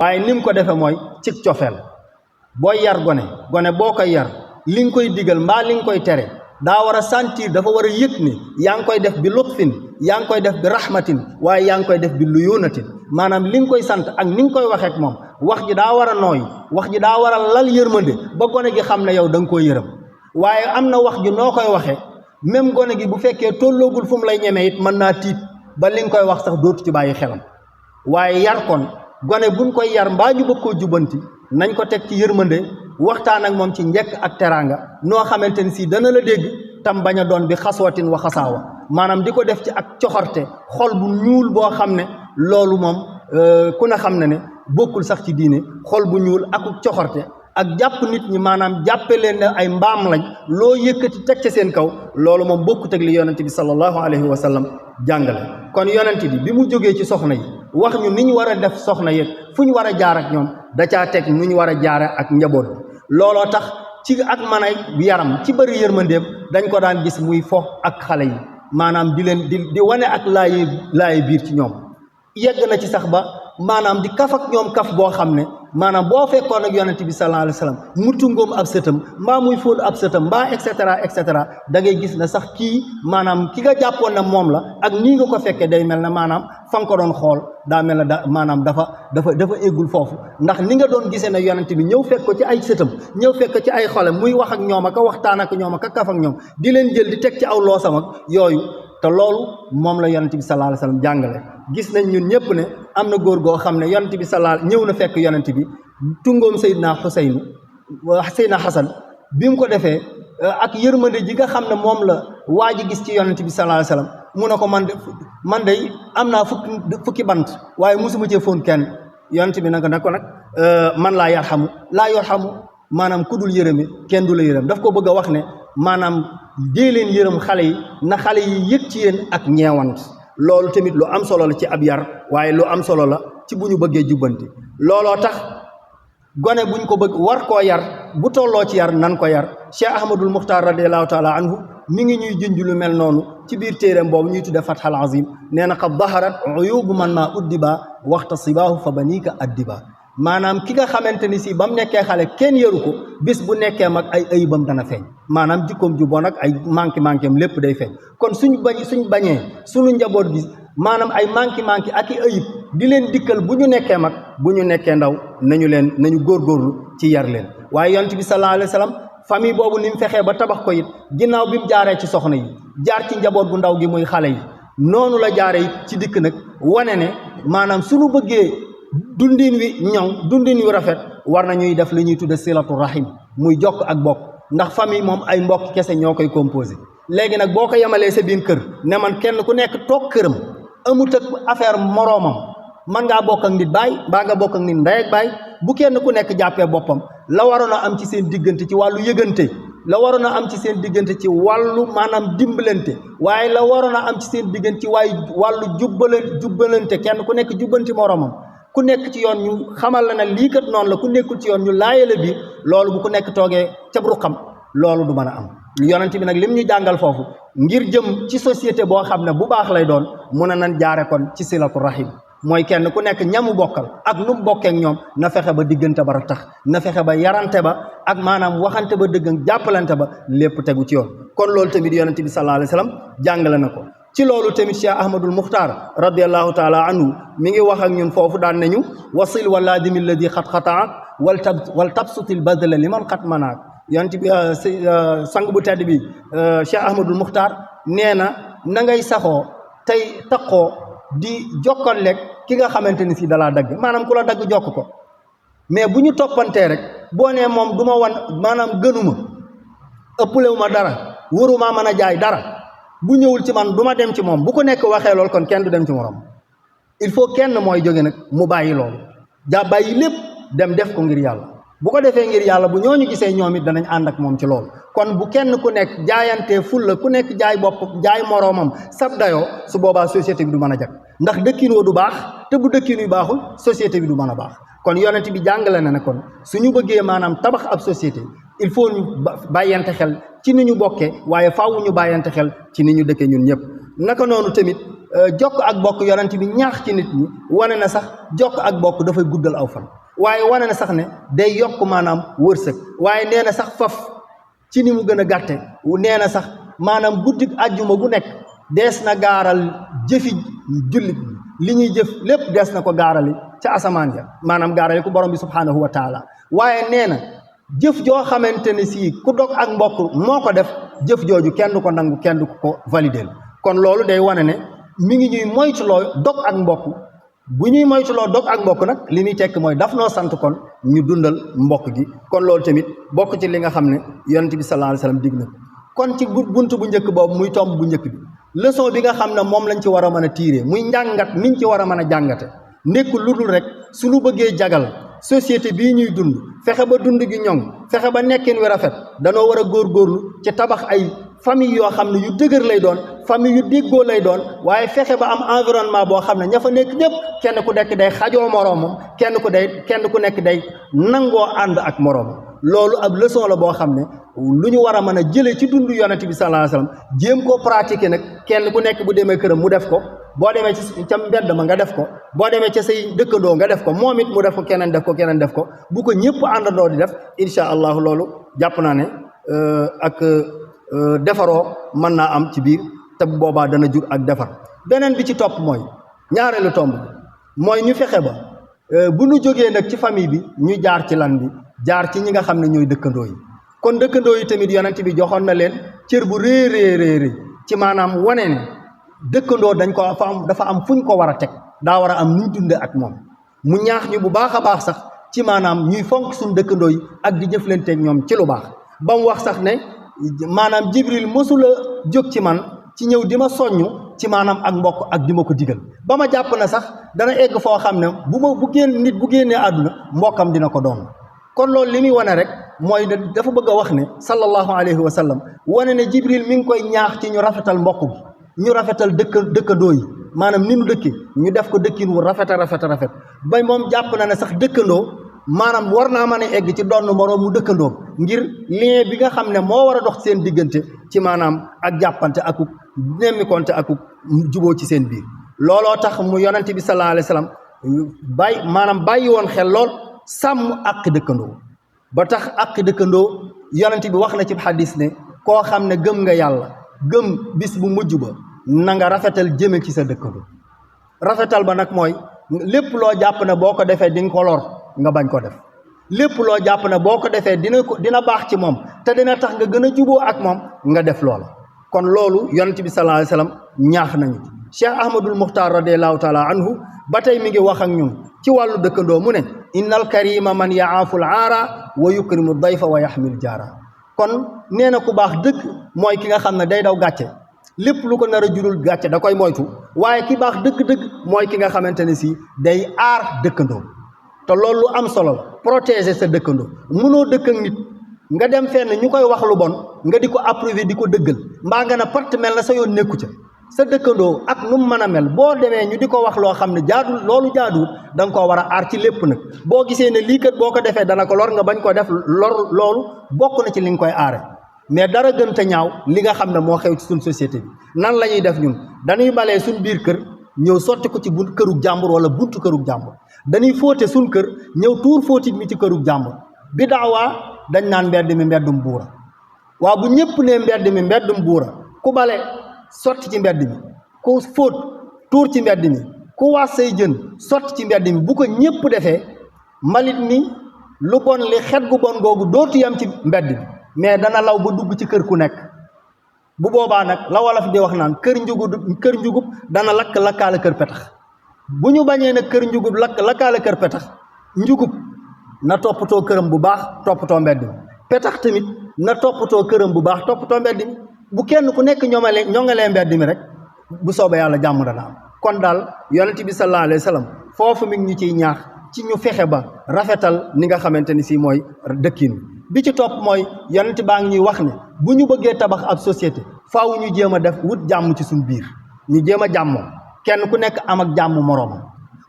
waaye ni mu ko defee mooy ci cofeel booy yar gone boo koy yar li nga koy digal mbaa li nga koy tere daa war a sentir dafa war a yëg ni yaa ngi koy def bi lutfin yaa ngi koy def bi rahmatin waaye yaa ngi koy def bi luyunatin maanaam li nga koy sant ak ni nga koy waxee ak moom wax ji daa war a nooy wax ji daa war a lal yërmande ba gone gi xam ne yow da nga koy yërëm waaye am na wax ji noo koy waxee même gone gi bu fekkee tolloogul fu mu lay ñemee it mën naa tiit ba li nga koy wax sax dootu ci bàyyi xelam waaye yar kon gone buñ koy yar mbaa ñu bëgg koo jubanti nañ ko teg ci yërmande waxtaan ak moom ci njekk ak teraanga noo xamante ni si dana la dégg tam bañ a doon bi xaswatin wa xasaawa maanaam di ko def ci ak coxorte xol bu ñuul boo xam ne loolu moom ku ne xam ne bokkul sax ci diine xol bu ñuul ak coxorte ak jàpp nit ñi maanaam jàppe leen ne ay mbaam lañ loo yëkkati teg ca seen kaw loolu moom bokkut ak li yonente bi sallallahu alayhi wa sallam jàngale kon yonente bi mu jógee ci soxna yi wax ñu ni ñu war a def soxna yi fu ñu war a jaar ak ñoom da caa teg nu ñu war a jaare ak njaboot bi looloo tax ci ak mën a yaram ci bëri yërmandeem dañ ko daan gis muy fo ak xale yi maanaam di leen di wane ak laayi biir ci ñoom yegg na ci sax ba maanaam di kaf ak ñoom kaf boo xam ne maanaam boo fekkoon ak yonente bi sallallahu alayhi wa sallam mu tungoom ab sëtam mbaa muy fóon ab sëtam mbaa et cetera da ngay gis ne sax kii maanaam ki nga jàppoon na moom la ak nii nga ko fekkee day mel ne maanaam fa nga ko doon xool daa mel ne maanaam dafa éggul foofu ndax ni nga doon gisee ne yonente bi ñëw fekk ko ci ay sëtam ñëw fekk ko ci ay xolem muy wax ak ñoom ak a waxtaan ak ñoom ak a kaf ak ñoom di leen jël di teg ci aw loosam ak yooyu te loolu moom la yonente bi sallallahu alayhi wa sallam jàngale gis nañ ñun ñëpp ne am na góor goo xam ne yonente bi sallallahu ñëw na fekk yonente bi tungoom Seydina Xasan bi mu ko defee ak yërmande ji nga xam ne moom la waa ji gis ci yonente bi sallallahu alayhi wa sallam mu ne ko man de am naa fukki bant waaye musuma cee foon kenn yonente bi nag man laa yarxamu maanaam ku dul yërëmi kenn du la yërëm daf ko bëgg a wax ne maanaam dee leen yërëm xale yi na xale yi yëg ci yéen ak ñeewant loolu tamit lu am solo la ci ab yar waaye lu am solo la ci bu ñu bëggee jubbanti looloo tax gone buñ ko bëgg war koo yar bu tolloo ci yar nan ko yar Cheikh Ahmadul Muxtaar radiallahu taala anhu mi ngi ñuy junj lu mel noonu ci biir téeréem boobu ñuy tudde Fathul Azim nee na qad daharat uyubu man maa uddiba waxta sibaahu fa banika addiba maanaam ki nga xamante ni si ba mu nekkee xale kenn yaru ko bis bu nekkee mag ay ayibam dana feeñ maanaam jikkoom ju bon ak ay manqué lépp day feeñ kon suñ bañee suñu njaboot gi maanaam ay manqué ak i ayib di leen dikkal bu ñu nekkee mag bu ñu nekkee ndaw nañu góorgóorlu ci yar leen waaye yonent bi sallallahu alayhi wa sallam famille boobu ni mu fexee ba tabax ko it ginnaaw bi mu jaaree ci soxna yi jaar ci njaboot gu ndaw gi muy xale yi noonu la jaaree it ci dikk nag wane ne maanaam suñu bëggee dundin wi rafet war nañuy def li ñuy tudde silatu rahim muy jokk ak bokk ndax famille moom ay mbokk kese ñoo koy composé léegi nag boo ko yemalee sa biir kër ne man kenn ku nekk toog këram amut ak affaire moroomam man ngaa bokk ak nit baay mbaa nga bokk ak nit ndey ak baay bu kenn ku nekk jàppee boppam la waroon a am ci seen diggante ci wàllu yëgante la waroon a am ci seen diggante ci wàllu maanaam dimbalante waaye la waroon a am ci seen diggante ci wàllu jubbalante kenn ku nekk jubbanti moroomam ku nekk ci yoon ñu xamal la ne lii kat noonu la ku nekkul ci yoon ñu laayale biir loolu bu ku nekk toogee ca ruqam loolu du mën a am yonent bi nag lim ñu jàngal foofu ngir jëm ci société boo xam ne bu baax lay doon mun a nan jaare kon ci silatu rahim mooy kenn ku nekk ñamu bokkal ak nu mu bokkee ak ñoom na fexe ba diggante ba tax na fexe ba yarante ba ak maanaam waxante ba dëgg ak jàppalante ba lépp tegu ci yoon kon loolu tamit yonent bi sallallahu alayhi wa sallam jàngale na ko ci loolu tamit Cheikh Ahmadul Muxtaar radiallahu taala anhu mi ngi wax ak ñun foofu daan nañu wasil walaadimi alladi xat xataak wal tabsutil badla liman xat manaak yonent bi sang bu tedd bi Cheikh Ahmadul Muxtaar nee na ngay saxoo tey taqoo di jokkalleeg ki nga xamante ni si dalaa dagg maanaam ku la dagg jokk ko mais bu ñu toppantee rek boo nee moom du ma wan maanaam gënuma ëpplewu ma dara waruma mën a jaay dara bu ñëwul ci man du ma dem ci moom bu ko nekk waxee lool kon kenn du dem ci morom il faut kenn mooy jóge nag mu bàyyi loolu bàyyi lépp dem def ko ngir yàlla bu ko defee ngir yàlla bu ñooñu gisee ñoom it danañ ànd ak moom ci loolu kon bu kenn ku nekk jaayantee fulla ku nekk jaay bopp jaay moroomam sab dayoo su boobaa société bi du mën a jag ndax dëkkin woo du baax te bu dëkkin wi baaxul société bi du mën a baax kon yonent bi jàngale na ne kon suñu bëggee maanaam tabax ab société il faut ñu bàyyante xel ci ni ñu bokkee waaye faaw ñu bàyyante xel ci ni ñu dëkkee ñun ñëpp naka noonu tamit jokk ak bokk yonent bi ñaax ci nit ñi wane na sax jokk ak bokk dafay guddal aw fan waaye wane na sax ne day yokk maanaam wërsëg waaye nee na sax faf ci ni mu gën a gàtte nee na sax maanaam guddik àjjuma gu nekk dees na gaaral jëfi jullit li ñuy jëf lépp dees na ko gaarali ca asamaan ya maanaam gaarali ko borom bi subhaanahu wa taala waaye nee na jëf joo xamante ne sii ku dog ak mbokk moo ko def jëf jooju kenn du ko nangu kenn du ko validé kon loolu day wane ne mi ngi ñuy moytuloo dog ak mbokk bu ñuy moytuloo dog ak mbokk nag li muy tekk mooy daf noo sant kon ñu dundal mbokk gi kon loolu tamit bokk ci li nga xam ne yonent bi sallallahu alayhi wasallam dig na kon ci bunt bu njëkk boobu muy tomb bu njëkk bi leçon bi nga xam ne moom lañ ci war a mën a tiire muy njàngat miñ ci war a mën a jàngate nekkul lu dul rek suñu bëggee jagal société bii ñuy dund fexe ba dund gi ñoŋ fexe ba nekkin wi rafet danoo war a góorgóorlu ci tabax ay famille yoo xam ne yu dëgër lay doon famille yu déggoo lay doon waaye fexe ba am environnement boo xam ne ña fa nekk ñëpp kenn ku nekk day xajoo moroomam kenn ku nekk day nangoo ànd ak moroomam loolu ab leçon la boo xam ne lu ñu war a mën a jëlee ci dundu yonent bi sallallahu alayhi wasallam jéem koo pratiquer nag kenn ku nekk bu demee këram mu def ko boo demee ci ca mbedd ma nga def ko boo demee ca say dëkkandoo nga def ko moom it mu def ko keneen def ko bu ko ñëpp àndandoo di def incha allahu loolu jàpp naa ne ak defaroo mën naa am ci biir te bu boobaa dana jur ak defar beneen bi ci topp mooy ñaareelu tomb mooy ñu fexe ba bu ñu jógee nag ci famille bi ñu jaar ci lan bi jaar ci ñi nga xam ne ñooy dëkkandoo yi kon dëkkandoo yi tamit yonent bi joxoon na leen cër bu réeréeréeréy ci maanaam wane ne dëkkandoo dafa am fuñ ko war a teg daa war a am nuñ dunde ak moom mu ñaax ñu bu baax a baax sax ci maanaam ñuy fonk suñ dëkkandoo yi ak di jëflanteeg ñoom ci lu baax ba mu wax sax ne maanaam Jibril mosula jóg ci man ci ñëw di ma soññ ci maanaam ak mbokk ak di ma ko digal ba ma jàpp na sax dana egg foo xam ne nit bu génnee àdduna mbokkam dina ko doon kon loolu li muy wane rek mooy dafa bëgg a wax ne sallallahu alayhi wa sallam wane ne Jibril mi ngi koy ñaax ci ñu rafetal mbokk gi ñu rafetal dëkkandoo yi maanaam ni nu dëkki ñu def ko dëkkin wu rafet ba moom jàpp na ne sax dëkkandoo maanaam war naa mën a egg ci doon moroom mu dëkkandoo ngir lien bi nga xam ne moo war a dox seen diggante ci maanaam ak jàppante akuk nemmikonte akuk juboo ci seen biir looloo tax mu yonente bi sallallahu alayhi wasallam bàyyi woon xel lool sàmm ak dëkkandoo ba tax ak dëkkandoo yonente bi wax na ci xadis ne koo xam ne gëm nga yàlla gëm bis bu mujj ba na nga rafetal jëme ci sa dëkkandoo rafetal ba nag mooy lépp loo jàpp ne boo ko defee di nga ko lor nga bañ ko def lépp loo jàpp ne boo ko defee dina baax ci moom te dina tax nga gën a juboo ak moom nga def loola kon loolu yonent bi sallallahu alayhi wasallam ñaax nañu Cheikh Ahmadul Muxtaar radiyallahu taala anhu ba tey mi ngi wax ak ñun ci wàllu dëkkandoo mu ne innal karima man yaaful aara wa yukrimu dayfa wa yaxmil jaara kon nee na ku baax dëgg mooy ki nga xam ne day daw gàcce lépp lu ko nar a jurul gàcce da koy moytu waaye ki baax dëgg-dëgg mooy ki nga xamante ne si day aar dëkkandoo te loolu lu am solo la protéger sa dëkkandoo mënoo dëkk ak nit nga dem fenn ñu koy wax lu bon nga di ko approuver di ko dëggal mbaa nga na part mel na sa yoon nekku ca sa dëkkandoo ak nu mu mën a mel boo demee ñu di ko wax loo xam ne jaadul loolu jaaduwul da nga koo war a aar ci lépp nag boo gisee ne lii kat boo ko defee dana ko lor nga bañ ko def loolu bokk na ci li nga koy aare mais dara gën te ñaaw li nga xam ne moo xew ci suñ société bi nan la ñuy def ñun dañuy balee suñ biir kër ñëw sotti ko ci bunt kërug jàmbur wala buntu kërug jàmbur dañuy fóote suñ kër ñëw tuur fóotit mi ci kërug jàmbur bi daawaa dañ naan mbedd mi mbeddum buura waaw bu ñëpp ne mbedd mi mbeddum buura ku bale sotti ci mbedd mi ku fóot tuur ci mbedd mi ku waas say jën sotti ci mbedd mi bu ko ñëpp defee mbalit mi lu bon li xet gu bon googu dootu yam ci mbedd mi mais dana law ba dugg ci kër ku nekk bu boobaa nag la wolof di wax naan kër njugub dana lakkaale kër petax bu ñu bañee nag kër njugub lakkaale kër petax njugub na toppatoo këram bu baax toppatoo mbedd mi petax tamit na toppatoo këram bu baax toppatoo mbedd mi bu kenn ku nekk ñoŋalee mbedd mi rek bu soobee yàlla jàmm dana am kon daal yonent bi sallallahu alayhi wa sallam foofu mi ngi ñu ciy ñaax ci ñu fexe ba rafetal ni nga xamante ni si mooy dëkkin bi ci topp mooy yonent baa ngi ñuy wax ne bu ñu bëggee tabax ab société faaw ñu jéem a def wut jàmm ci suñ biir ñu jéem a jàmmoo kenn ku nekk am ak jàmm moroomam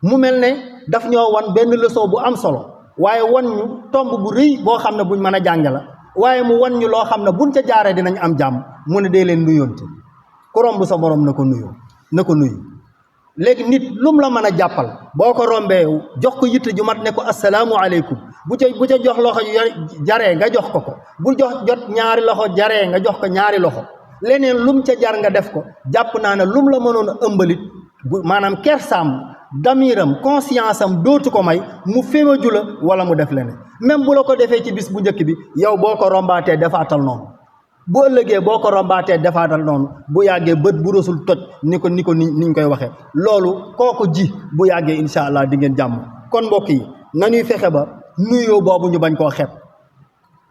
mu mel ne daf ñoo wan benn leçon bu am solo waaye wan ñu tomb bu rëy boo xam ne buñ mën a jànge la waaye mu wan ñu loo xam ne buñ ca jaaree dinañ am jàmm mu ne dee leen nuyoonte ku romb sa morom na ko nuyu léegi nit lum la mën a jàppal boo ko rombee jox ko yitte ju mat ne ko asalaamu aleykum bu ca jox loxo jaree nga jox ko bu jot ñaari loxo jaree nga jox ko ñaari loxo leneen lum ca jar nga def ko jàpp naa ne lum la mënoon a ëmbalit bu maanaam kersaam damiram conscience am dootu ko may mu fémaju la wala mu def leneen même bu la ko defee ci bis bu njëkk bi yow boo ko rombaatee defaatal noonu bu ëllëgee boo ko rombaatee defaatal noonu bu yàggee bët bu rësul toj niñ koy waxee loolu kooko ji bu yàggee incha allah di ngeen jàmm kon mbokk yi nañuy fexe ba nuyoo boobu ñu bañ koo xeeb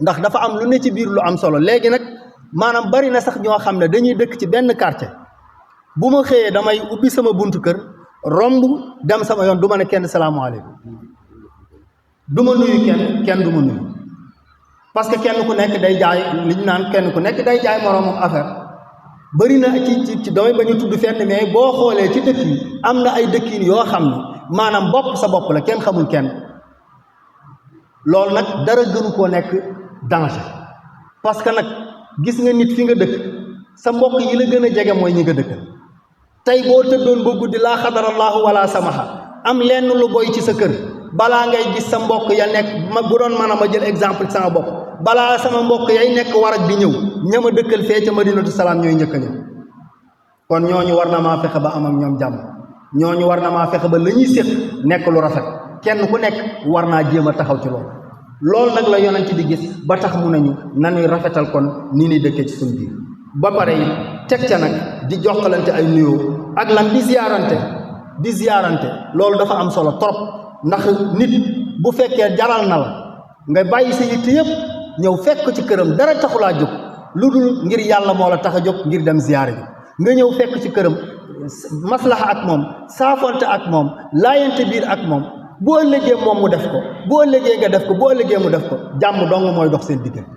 ndax dafa am lu ne ci biir lu am solo léegi nag maanaam bari na sax ñoo xam ne dañuy dëkk ci benn quartier bu ma xëyee damay ubbi sama buntu kër romb dem sama yoon du ma ne kenn salaamaaleykum du ma nuyu kenn du ma nuyu parce que kenn ku nekk day jaay li ñu naan kenn ku nekk day jaay moroomam affaire bëri na ci damay ba ñu tudd fenn mais boo xoolee ci dëkk yi am na ay dëkkin yoo xam ne maanaam bopp sa bopp la kenn xamul kenn loolu nag dara gënu koo nekk danger parce que nag gis nga nit fi nga dëkk sa mbokk yi la gën a jege mooy ñi nga dëkkal tey boo tëddoon ba guddi laa xadarallaahu wala samaha am lenn lu boy ci sa kër balaa ngay gis sa mbokk ya nekk bu doon mën a ma jël exemple sama bopp balaa sama mbokk yay nekk war ak di ñëw ñama dëkkal fee ca madinatu salaam ñooy njëkk a ñëw kon ñooñu war na maa fexe ba am ak ñoom jàmm ñooñu war na maa fexe ba la ñuy séq nekk lu rafet kenn ku nekk war naa jéem a taxaw ci loolu nag la yonent di gis ba tax mu nañu nanuy rafetal kon nii ni dëkkee ci suñu biir ba pare yi teg ca nag di jokkalante ay nuyoo ak lan di ziyaarante loolu dafa am solo trop ndax nit bu fekkee jaral na la nga bàyyi sa yitte yëpp ñëw fekk ci këram dara taxulaa jóg lu dul ngir yàlla moo la tax a jóg ngir dem ziyaare ji nga ñëw fekk ci këram maslaha ak moom saafonte ak moom laayante biir ak moom bu ëllëgee moom mu def ko bu ëllëgee nga def ko bu ëllëgee mu def ko jàmm dong mooy dox seen diggante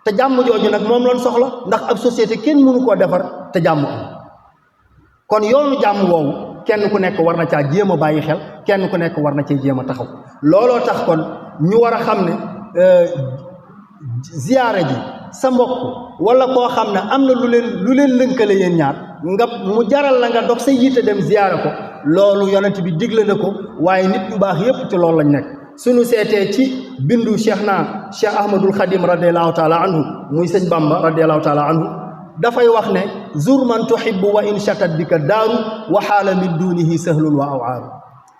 te jàmm jooju nag moom lañ soxla ndax ab société kenn mënu koo defar te jàmm am kon yoonu jàmm woowu kenn ku nekk war na caa jéem a bàyyi xel kenn ku nekk war na cee jéem a taxaw looloo tax kon ñu war a xam ne ziyaara ji sa mbokk wala koo xam ne am na lu leen lënkale yéen ñaar nga mu jaral la nga dox sa yitte dem ziyaara ko loolu yonent bi digle na ko waaye nit ñu baax yépp ci loolu lañ nekk suñu seetee ci bindu cheikh ahmadul xadim radiallahu taala anhu muy sëñ bamba radiallahu taala anhu dafay wax ne zur man tuhibbu wa in shatat bika daaru wa xaala min dunihi sahlun wa awaaru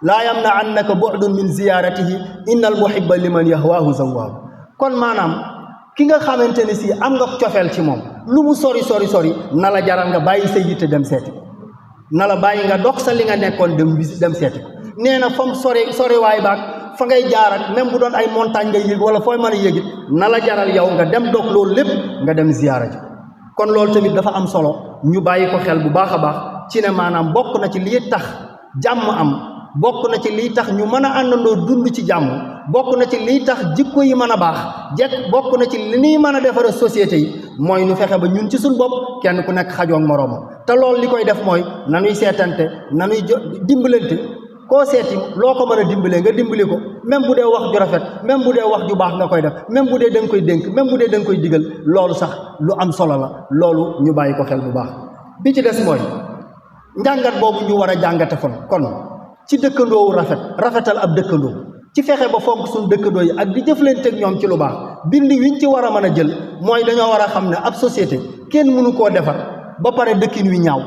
laa yamna annaka bu'dun min ziyaratihi inna al muhibba liman yahwaahu zawaaru kon maanaam ki nga xamante ne si am nga cofeel ci moom lu mu sori na la jaral nga bàyyi sa yitte dem seeti na la bàyyi nga dox sa li nga nekkoon dem seeti nee na fam sori waay baag fa ngay jaar ak même bu doon ay montagne ngay yëg wala fooy mën a yëgit na la jaral yow nga dem doog loolu lépp nga dem ziyaara ji kon loolu tamit dafa am solo ñu bàyyi ko xel bu baax a baax ci ne maanaam bokk na ci lii tax jàmm am bokk na ci lii tax ñu mën a àndandoo dund ci jàmm bokk na ci lii tax jikko yi mën a baax bokk na ci li ñuy mën a defare société yi mooy ñu fexe ba ñun ci suñ bopp kenn ku nekk xajoo ak moroomam te loolu li koy def mooy nanuy seetante nanuy dimbalante koo seeti loo ko mën a dimbalee nga dimbali ko même bu dee wax ju rafet même bu dee wax ju baax nga koy def même bu dee da nga koy dénk même bu dee da nga koy digal loolu sax lu am solo la loolu ñu bàyyi ko xel bu baax bi ci des mooy njàngat boobu ñu war a jàngate kon ci dëkkandoowu rafetal ab dëkkandoo ci fexe ba fonk suñu dëkkandoo yi ak di jëflante ak ñoom ci lu baax bindi wiñ ci war a mën a jël mooy dañoo war a xam ne ab société kenn mënu koo defar ba pare dëkkin wi ñaaw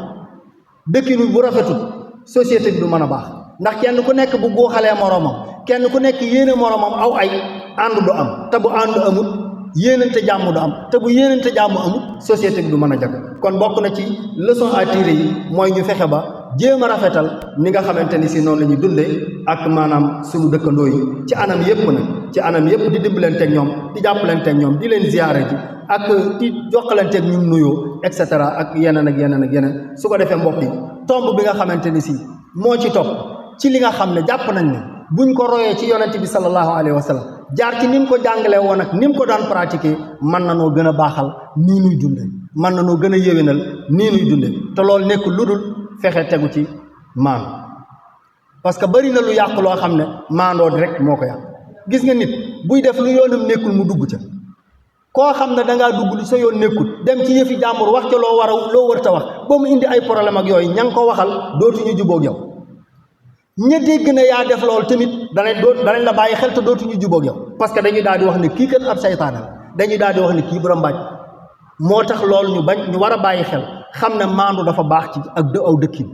dëkkin wi bu rafetul société bi du mën a baax ndax kenn ku nekk bu guuxalee moroomam kenn ku nekk yéene moroomam aw ay ànd du am te bu ànd amut yéenante jàmm du am te bu yéenante jàmm amut société bi du mën a jag kon bokk na ci leçon à tirer yi mooy ñu fexe ba jéem a rafetal ni nga xamante ni si noonu la ñuy dundee ak maanaam suñu dëkkandoo yi ci anam yépp nag ci anam yépp di dimbalanteeg ñoom di jàppalanteeg ñoom di leen ziyaare ji ak di jokkalanteeg ñun nuyoo et cetera ak yeneen su ko defee mbokk yi tomb bi nga xamante ni si moo ci topp ci li nga xam ne jàpp nañ ne buñ ko royee ci yonent bi sallallahu alayhi wa sallam jaar ci ni mu ko jàngalee woon ak ni mu ko daan pratiquer mën na noo gën a baaxal nii nuy dunde mën na noo gën a yéwénal nii nuy dunde te loolu nekk lu dul fexe tegu ci maandu parce que bari na lu yàq loo xam ne maandoo rek moo ko yàq gis nga nit buy def lu yoonam nekkul mu dugg ca koo xam ne dangaa dugg li sa yoon nekkut dem ci yëfi jàmbur wax ca loo wërta wax ba mu indi ay problème ak yooyu ña nga ko waxal dootuñu jubóog yow ña dégg na yaa def loolu tamit danañ la bàyyi xel te dootuñu jubóog yow parce que dañuy daal di wax ne kii kat ab saytaane la dañuy daal di wax ne kii borom mbàcc moo tax loolu ñu war a bàyyi xel xam ne maandu dafa baax ci ak aw dëkkin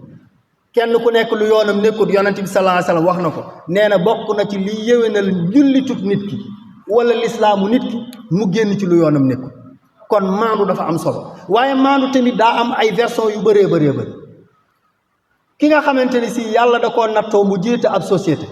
kenn ku nekk lu yoonam nekkut yonent bi sallallahu alayhi wasallam wax na ko nee na bokk na ci liy yéwénal jullitut nit ki wala lislaamu nit ki mu génn ci lu yoonam nekkut kon maandu dafa am solo waaye maandu tamit daa am ay version yu bëree bëri ki nga xamante ni si yàlla da koo nattoo mu jiite ab société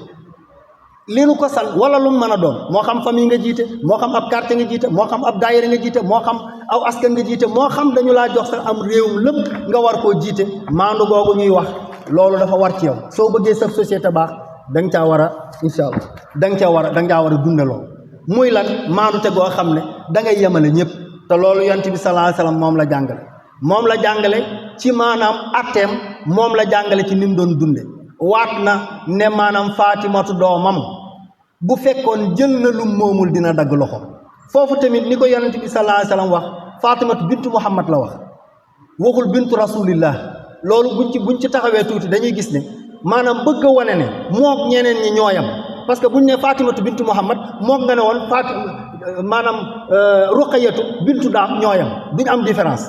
li nu ko sal wala lu mu mën a doon moo xam famille nga jiite moo xam ab quartier nga jiite moo xam ab daayira nga jiite moo xam aw askan nga jiite moo xam dañu laa jox sax am réewum lépp nga war koo jiite maandu googu ñuy wax loolu dafa war ci yow soo bëggee sa société baax da nga caa war a incha allah da nga caa war a dunde loolu muy lan maandu te goo xam ne da ngay yemale ñëpp te loolu yonent bi sallallahu alayhi wasallam moom la jàngale ci maanaam atteem moom la jàngale ci ni mu doon dunde waat na ne maanaam Faatimatu doomam bu fekkoon jël na lu moomul dina dagg loxo foofu tamit ni ko yonent bi sallallahu alayhi wasallam wax Faatimatu bintu Muhammad la wax waxul bintu rasulillah loolu buñ ci taxawee tuuti dañuy gis ne maanaam bëgg a wane ne mook ñeneen ñi ñooyam parce que buñ ne Faatimatu bintu Muhammad mook nga ne woon maanaam Ruqayatu bintu daam ñooyam duñ am différence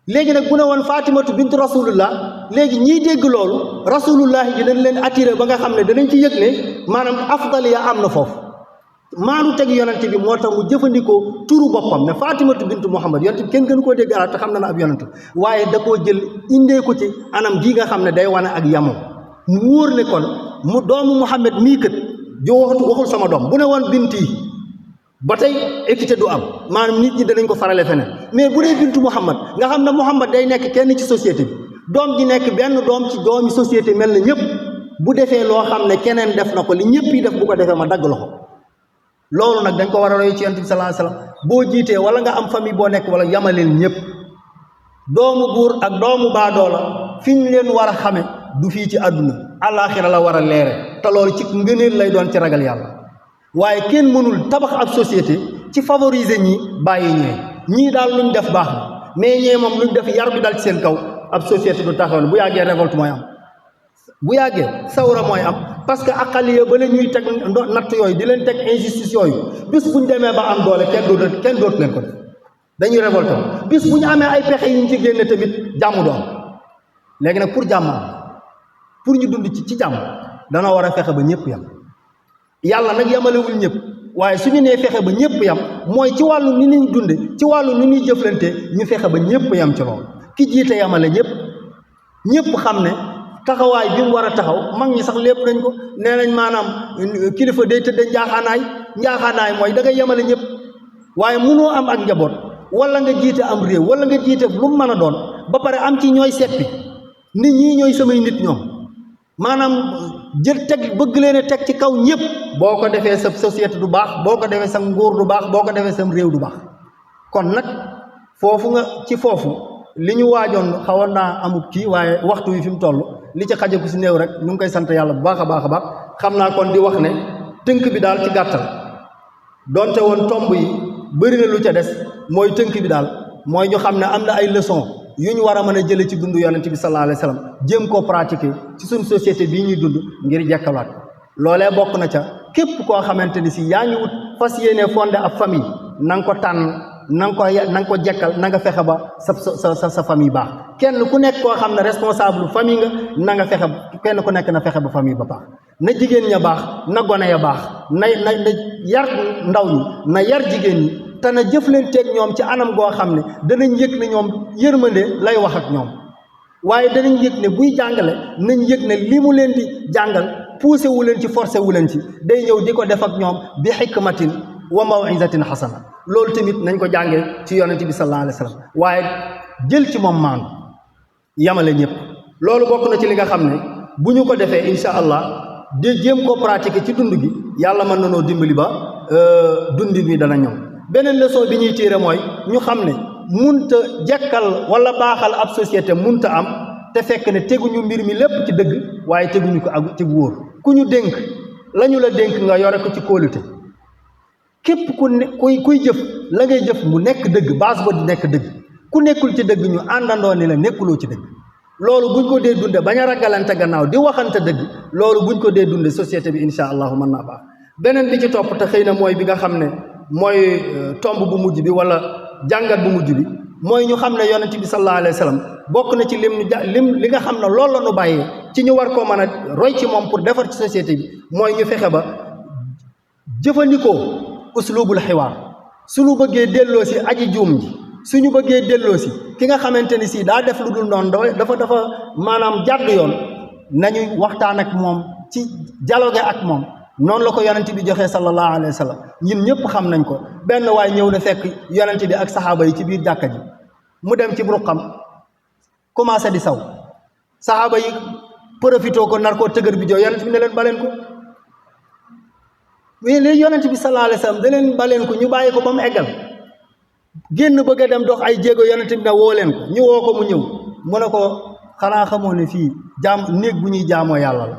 léegi nag bu ne woon Faatimatu bintu rasulullah léegi ñiy dégg loolu rasulullah yi dañ leen attiré ba nga xam ne danañ ci yëg ne maanaam afdaliya am na foofu maanu teg yonent bi moo tax mu jëfandikoo turu boppam ne Faatimatu bintu Muhammad yonent bi kenn gënu koo dégg arab te xam na ne ab yonent waaye da koo jël indee ko ci anam gi nga xam ne day wane ak yamoo mu wóor ne kon mu doomu Muhammad mii kët waxul sama doom bu ne woon bint yi ba tey équité du am maanaam nit ñi danañ ko farale feneen mais bu dee bintu Muhammad nga xam ne Muhammad day nekk kenn ci société bi doom ji nekk benn doom ci doomi société mel na ñëpp bu defee loo xam ne keneen def na ko li ñëpp yi def bu ko defee ma dagg loxo loolu nag dañ ko war a roy ci yonent bi sallallahu alayhi wasallam boo jiitee wala nga am famille boo nekk wala yamaleel ñëpp doomu buur ak doomu baadoola fi ñu leen war a xame du fii ci àdduna àllaaxira la war a leere te loolu ci ngëneel lay doon ci ragal yàlla waaye kenn mënul tabax ab société ci favoriser ñi bàyyi ñii daal luñ def baax na mais ñee moom luñ def yar bi dal ci seen kaw ab société du taxawal bu yàggee révolte mooy am bu yàggee sawra mooy am parce que aqaliya ba la ñuy teg natt yooyu di leen teg injustice yooyu bis bu ñu demee ba am doole kenn dootu leen ko def dañuy révolté bis bu ñu amee ay pexe yi ñu ci génne tamit jàmm du am léegi nag pour jàmm am pour ñu dund ci jàmm dana war a fexe ba ñëpp yam yàlla nag yamalewul ñëpp waaye suñu nee fexe ba ñëpp yam mooy ci wàllu ni ñuy dunde ci wàllu ni ñuy jëflante ñu fexe ba ñëpp yam ci loolu ki jiite yamale ñëpp xam ne taxawaay bi mu war a taxaw mag ñi sax lépp nañ ko nee nañ maanaam kilifa day tëdd njaaxaanaay mooy da ngay yemale ñëpp waaye mënoo am ak njaboot wala nga jiite am réew wala nga jiite lu mu mën a doon ba pare am ci ñooy seppi nit ñii ñooy samay nit ñoom maanaam jël teg bëgg leen a teg ci kaw ñëpp boo ko defee sa société du baax boo ko defee sa nguur du baax boo ko defee sam réew du baax kon nag foofu li ñu waajoon xawoon naa amut kii waaye waxtu wi fi mu toll li ci xajaku si néew rek ñu ngi koy sant yàlla bu baax a baax a baax xam naa kon di wax ne tënk bi daal ci gàttal donte woon tomb yi bëri na lu ca des mooy tënk bi daal mooy ñu xam ne am na ay leçon yu ñu war a mën a jële ci dund yonent bi sallallahu alayhi wa sallam jéem koo pratiquer ci suñ société bii ñuy dund ngir jekkalaat loolee bokk na ca képp koo xamante ni si yaa ngi wut fas yéene fondé ab famille na nga ko tànn na nga ko jekkal na nga fexe ba sa famille baax kenn ku nekk koo xam ne responsable famille nga na nga fexe kenn ku nekk na fexe ba famille ba baax na jigéen ña baax na gone ya baax na yar ndaw ñi na yar jigéen ñi te na jëflanteeg ñoom ci anam goo xam ne danañ yëg ne ñoom yërmande lay wax ak ñoom waaye danañ yëg ne buy jàngale nañ yëg ne li mu leen di jàngal poussé wu leen ci forcé wu leen ci day ñëw di ko def ak ñoom bi hikmatin wa mawizatin hasana loolu tamit nañ ko jàngee ci yonent bi sallallahu alayhi wa sallam waaye jël ci moom maandu yamale ñëpp loolu bokk na ci li nga xam ne bu ñu ko defee incha allah de jéem koo pratiquer ci dund gi yàlla mën na noo dimbali ba dundi bi dana ñëw beneen leçon bi ñuy tiire mooy ñu xam ne munta jekkal wala baaxal ab société munta am te fekk ne teguñu mbir mi lépp ci dëgg waaye teguñu ko ak ci wóor ku ñu dénk la ñu la dénk nga yore ko ci kóolute képp kuy jëf la ngay jëf mu nekk dëgg base ba di nekk dëgg ku nekkul ci dëgg ñu àndandoo ni la nekkuloo ci dëgg loolu buñ ko dee dunde bañ a ragalante gannaaw di waxante dëgg loolu buñ ko dee dunde société bi insha allahu mën naa baax beneen bi ci topp te xëy na mooy bi nga xam ne mooy tomb bu mujj bi wala jàngat bu mujj bi mooy ñu xam ne yonent bi sallallahu alayhi wa sallam bokk na ci li nga xam ne loolu la ñu bàyyee ci ñu war koo mën a roy ci moom pour defar ci société bi mooy ñu fexe ba jëfandikoo uslubul xiwaar suñu bëggee delloo si aji juum ji suñu bëggee delloo si ki nga xamante ni si daa def lu dul noonu dafa maanaam jàdd yoon nañuy waxtaan ak moom ci dialogue ak moom noonu la ko yonent bi joxee sallallahu alayhi wa sallam ñun ñëpp xam nañ ko benn waay ñëw na fekk yonent bi ak saxaaba yi ci biir jàkka ji mu dem ci ruqam commencé di saw saxaaba yi profité ko nar koo tëgër bi joo yonent bi ne leen baleen ko mais léegi yonent bi sallallahu alayhi wa sallam da leen baleen ko ñu bàyyi ko ba mu eggal génn bëgg a dem dox ay jéego yonent bi ne woo leen ko ñu woo ko mu ñëw mu ne ko xanaa xamoo ne fii néeg bu ñuy jaamoo yàlla la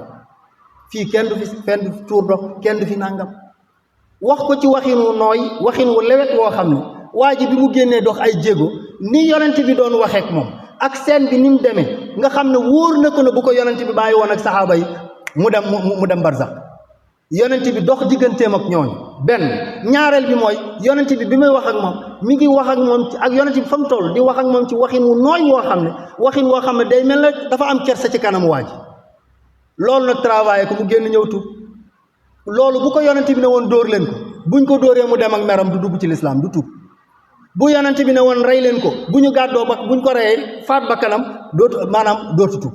fii kenn du fi tuur dox kenn du fi nangam wax ko ci waxin wu nooy waxin wu lewet woo xam ne waa ji bi mu génnee dox ay jéego ni yonent bi doon waxeek moom ak seen bi ni mu demee nga xam ne wóor na ko ne bu ko yonent bi bàyyi woon ak saxaaba yi mu dem barzak yonent bi dox digganteem ak ñooñu benn ñaareel bi mooy yonent bi muy wax ak moom mi ngi wax ak moom ak yonent bi fa mu toll di wax ak moom ci waxin wu nooy woo xam ne day mel ne dafa am kersa ci kanamu waa ji loolu nag travaillé ko mu génn ñëw tuub loolu bu ko yonent bi ne woon dóor leen ko buñ ko dóoree mu dem ak meram du dugg ci lislaam du tuub bu yonent bi ne woon rey leen ko bu ñu gàddoo ba buñ ko reyee faat ba kanam dootu tuub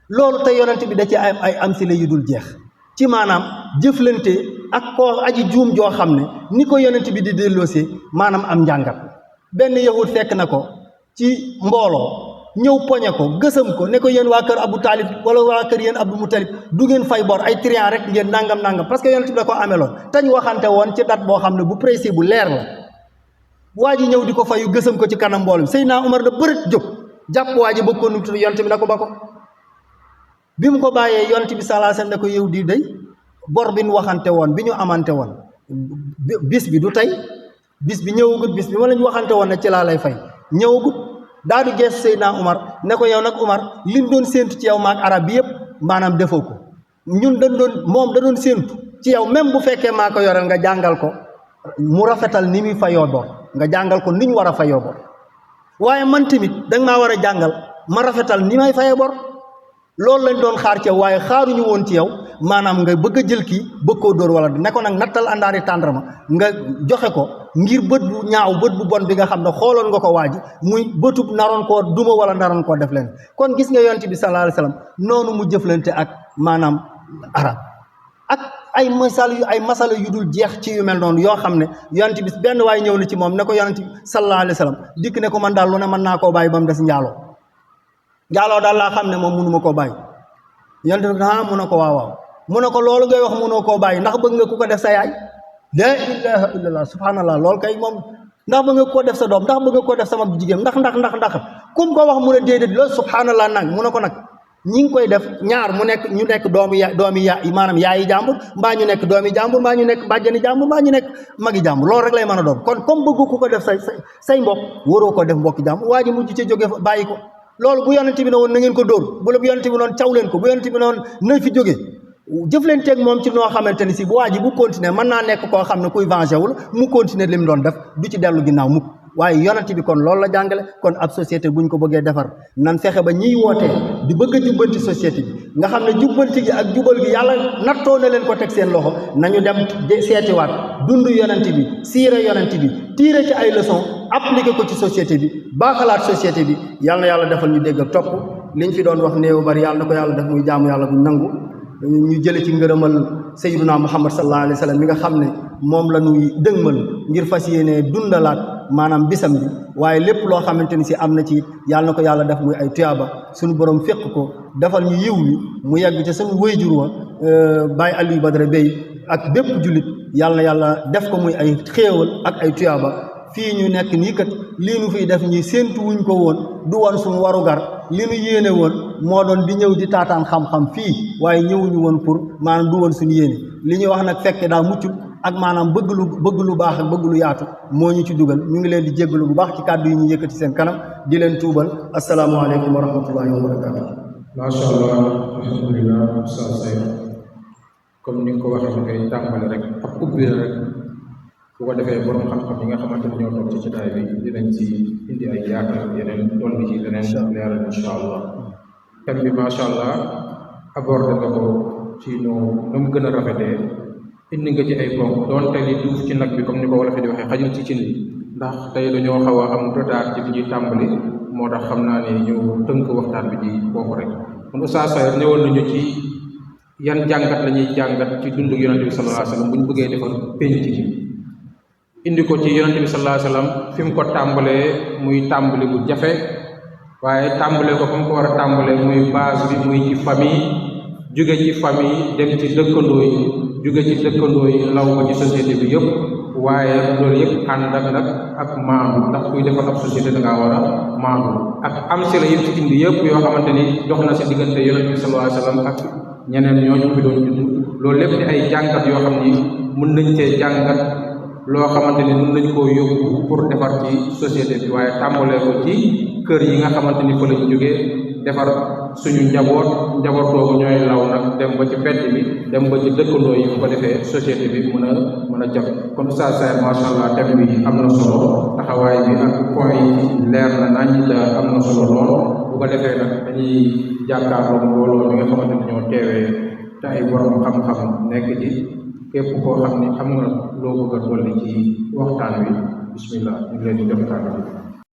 loolu te yonent bi da ci ay amsile yu dul jeex ci maanaam jëflante ak koo aji juum joo xam ne ni ko yonent bi di delloosee maanaam am njàngat benn yahud fekk na ko ci mbooloo ñëw poñe ko gësam ko ne ko yéen waa kër Abu Talib wala waa kër yéen Abdou Moutalib du ngeen fay bor ay trian rek ngeen nangam parce que yonent bi da ko ameloon tañ waxante woon ci date boo xam ne bu précis bu leer la waa ji ñëw di ko fayu gësam ko ci kanam mboolum Seydina Umar na bërët jóg jàpp waa ji bëgg ko nu yonent bi na ko ba ko bi mu ko bàyyee yonent bi sallallahu alayhi wasallam ne ko yow di day bor bi ñu waxante woon bi ñu amante woon bis bi du tey bis bi ñëwagut bis bi ma lañ waxante woon ne ci laa lay fay ñëwagut daa du gees Seydina Umar ne ko yow nag Umar liñ doon séentu ci yow maag arab bi yëpp maanaam defoo ko ñun moom da doon séentu ci yow même bu fekkee maa ko yoreel nga jàngal ko mu rafetal ni muy fayoo bor nga jàngal ko ni ñu war a fayoo bor waaye man tamit danga maa war a jàngal ma rafetal ni may fayee bor loolu lañ doon xaar ci yow waaye xaaruñu woon ci yow maanaam nga bëgg a jël kii bëgg koo dóor wala ne ko nag nattal àndaari tàndarma nga joxe ko ngir bët bu ñaaw bët bu bon bi nga xam ne xooloon nga ko waaji muy bëtub naroon koo duma wala naroon koo def leen kon gis nga yonent bi sallallahu alayhi wasallam noonu mu jëflante ak maanaam arab ak ay masala yu dul jeex ci yu mel noonu yoo xam ne yonent bi benn waay ñëw na ci moom ne ko yonent bi sallallahu alayhi wasallam dikk ne ko man daal lu ne mën naa koo bàyyi ba mu des njaaloo daal laa xam ne moom mënuma koo bàyyi yonent bi mu ne ko waaw mu ne ko loolu ngay wax mënoo koo bàyyi ndax bëgg nga ku ko def sa yaay la ilaha illallah subhanallah loolu kay moom ndax bëgg nga ko def sa doom ndax bëgg nga ko def sama jigéen ndax kum ko wax mu ne déedéet loolu subhanallah nag mu ne ko nag ñi ngi koy def ñaar ñu nekk doomi maanaam yaayi jàmbur mbaa ñu nekk doomi jàmbur mbaa ñu nekk bàjjani jàmbur mbaa ñu nekk magi jàmbur loolu rek lay mën a doon kon comme bëgg ku ko def say mbokk waroo ko def mbokki jàmbur waa ji mujj ci jóge bàyyi ko loolu bu yonent bi ne woon na ngeen ko dóor bu yonent bi noon caw leen ko bu yonent bi ne woon nañ fi jóge jëflanteeg moom ci noo xamante ni si bu waa ji bu continuer mën naa nekk koo xam ne kuy venger wul mu continuer li mu doon def du ci dellu ginnaaw mukk waaye yonent bi kon loolu la jàngale kon ab société buñ ko bëggee defar nan fexe ba ñiy wootee di bëgg a jubbanti société bi nga xam ne jubbanti gi ak jubal gi yàlla nattoo na leen ko teg seen loxo nañu dem seetiwaat dund yonent bi siira yonent bi tiire ci ay leçon appliqué ko ci société bi baaxalaat société bi yàlla na yàlla defal ñu dégg ak topp liñ fi doon wax néew bari yàlla na ko yàlla def muy jaamu yàlla buñ nangu ñu jële ci ngërëmal sayyiduna Muhammad sallallahu alayhi wa sallam mi nga xam ne moom la ñuy dëgmal ngir fas yéene dundalaat maanaam bisam bi waaye lépp loo xamante ni si am na ci yàlla na ko yàlla def muy ay tuyaaba suñu borom féq ko defal ñu yiw wi mu yegg ca suñu wayjur wa Baye Aliou Badara Bey ak bépp jullit yàlla na yàlla def ko muy ay xéewal ak ay tuyaaba fii ñu nekk nii kat lii nu fiy def ñi séentu wuñ ko woon du woon suñu warugar li nu yéene woon moo doon di ñëw di taataan xam-xam fii waaye ñëwuñu woon pour maanaam du woon suñu yéene li ñuy wax nag fekke daa muccul ak maanaam bëgg lu baax ak bëgg lu yaatu moo ñu ci dugal. ñu ngi leen di jéggalu bu baax ci kàddu yi ñu yëkkati seen kanam di leen tuubal. asalaamaaleykum wa rahmatullahi wa barakatuh. macha allah alhamdulilah Oustaz Saïd comme ni nga ko waxee ngay tàmbali rek ab ubbi rek bu ko defee borom xam-xam yi nga xamante ne ñoo toog ci jotaay bi dinañ ci indi ay yaakaar yeneen dolli ci leneen leeral incha allah. thème bi macha allah abordé nga ko ci nu mu gën a rafetee indi nga ci ay ponk doonte li duuf ci nag bi comme ni ko wala fi di waxee xajul ci cin bi ndax tey dañoo xaw a am retard ci bi ñuy tàmbali moo tax xam naa ne ñu tënk waxtaan bi ci foofu rek. kon Oustaz Saïd ñëwoon nañu ci yan jàngat la ñuy jàngat ci dundu yonente bi sallallahu alayhi wa sallam bu ñu bëggee defar penc ci indi ko ci yonente bi sallallahu alayhi wa sallam fi mu ko tàmbalee muy tàmbali bu jafe waaye tàmbalee ko fa mu ko war a tàmbalee muy base bi muy ci famille jóge ci famille dem ci dëkkandoo yi jóge ci dëkkandoo yi law ko ci société bi yëpp waaye loolu yëpp ànd ak nag ak maandu ndax kuy defar ab société da ngaa war a maandu ak am si la yëpp ci indi yëpp yoo xamante ni dox na si diggante yonente bi sallallahu alayhi wa sallam ak ñeneen ñooñu fi doon judd loolu lépp di ay jàngat yoo xam ni mën nañ cee jàngat loo xamante ni mën nañ koo yóbbu pour defar ci société bi waaye tàmbalee ko ci kër yi nga xamante ni fa lañ jógee defar suñu njaboot boobu ñooy law nag dem ba ci mbedd bi dem ba ci dëkkandoo yi bu ko defee société bi mën a jag. kon Oustaz Saïd macha allah thème bi am na solo taxawaay bi ak point yi leer na nañ la am na solo lool bu ko defee nag dañuy jàkkaarloo mbooloo mi nga xamante ni ñoo teewee te ay borom xam-xam nekk ci képp koo xam ni xam nga loo bëgg a dolli ci waxtaan wi bismillah ñu ngi leen di jox kàddu bi.